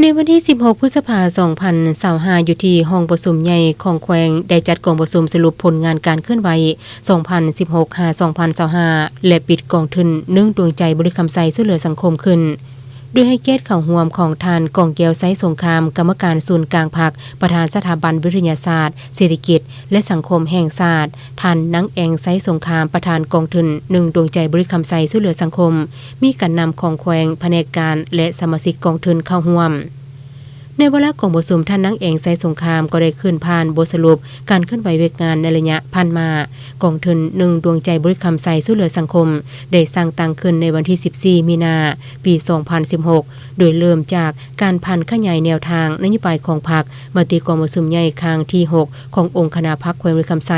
ในวันที่ 16 พฤษภาคม 2025 อยู่ที่ห้องประชุมใหญ่ของแขวงได้จัดกองประชุมสรุปผลงานการเคลื่อนไหว 2016-2025 และปิดกองทุนเนื่องดวงใจบริคำไซช่วยเหลือสังคมขึ้นโดยให้เกียรติเข้าร่วมของทานกองแก้วไซสงครามกรรมการศูนย์กลางพรรคประธานสถาบันวิทยาศาสตร์เศรษฐกิจและสังคมแห่งชาติท่านนังแองไซสงครามประธานกองทุนหนึ่งดวงใจบริคำไซช่วยเหลือสังคมมีการนำของแขวงแผนกการและสมาชิกกองทุนเข้าร่วมในเวลาของบทสมท่านนังเองไซสงครามก็ได้ขึ้นผ่านบทสรุปการเคลื่อนไหวเวกงานในระยะผ่านมากองทุนหนึ่งดวงใจบริคำไซช่วยเหลือสังคมได้สร้างตั้งขึ้นในวันที่ 14 มีนาปี 2016 โดยเริ่มจากการพันขยายแนวทางนโยบายของพรรคมติกองประชุมใหญ่ครั้งที่ 6 ขององค์คณะพรรคแขวงบริคำไซ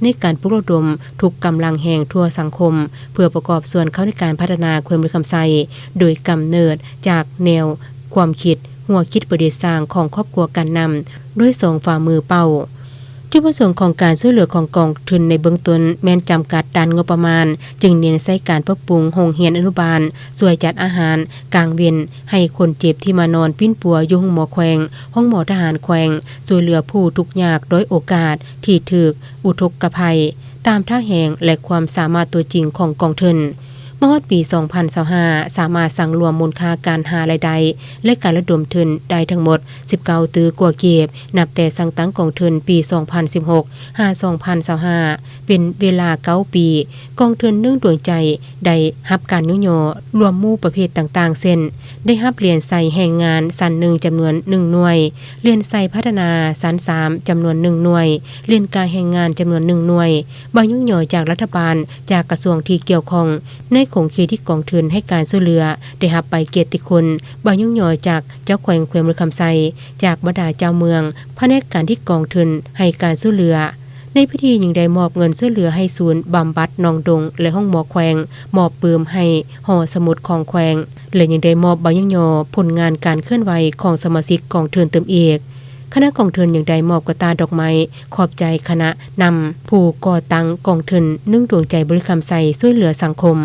ในการปลุกระดมทุกกำลังแห่งทั่วสังคมเพื่อประกอบส่วนเข้าในการพัฒนาแขวงบริคำไซโดยกำเนิดจากแนวความคิดหัวคิดประดิษฐ์สร้างของครอบครัวการนำด้วยส่งฝ่ามือเป้าจุดประสงค์ของการช่วยเหลือของกองทุนในเบื้องต้นแม้นจำกัดด้านงบประมาณจึงเน้นใช้การปรับปรุงโรงเรียนอนุบาลสวยจัดอาหารกลางเวียนให้คนเจ็บที่มานอนปิ้นปัวอยู่ห้องหมอแขวงห้องหมอทหารแขวงช่วยเหลือผู้ทุกข์ยากโดยโอกาสที่ถึกอุทกภัยตามท่าแห่งและความสามารถตัวจริงของกองทุนเมื่อปี 2025 สามารถสั่งรวมมูลค่าการหารายได้และการระดมทุนได้ทั้งหมด 19 ตื้อกว่าเก็บนับแต่สั่งตั้งกองทุนปี 2016 2025 เป็นเวลา 9 ปีกองทุนเนื่องดวงใจได้รับการยุยอรวมหมู่ประเภทต่างๆเช่นได้รับเรียนใส่แห่งงานสั้น1จำนวน1หน่วยเรียนใส่พัฒนาสั้น3จำนวน1หน่วยเรียนการแห่งงานจำนวน1หน่วยใบยุยอจากรัฐบาลจากกระทรวงที่เกี่ยวข้องในคงเขตที่กองทุนให้การช่วยเหลือได้รับไปเกียรติคุณบางยุ่งยอจากเจ้าแขวงบริคำไซจากบรรดาเจ้าเมืองแผนกการที่กองทุนให้การช่วยเหลือในพิธียังได้มอบเงินช่วยเหลือให้ศูนย์บำบัดหนองดงและห้องหมอแขวงมอบปืมให้หอสมุดของแขวงและยังได้มอบบางยุ่งยอผลงานการเคลื่อนไหวของสมาชิกกองทุนเติมเอกคณะกองทุนยังได้มอบกระตาดอกไม้ขอบใจคณะนำผู้ก่อตั้งกองทุนนึ่งดวงใจบริคำไซช่วยเหลือสังคม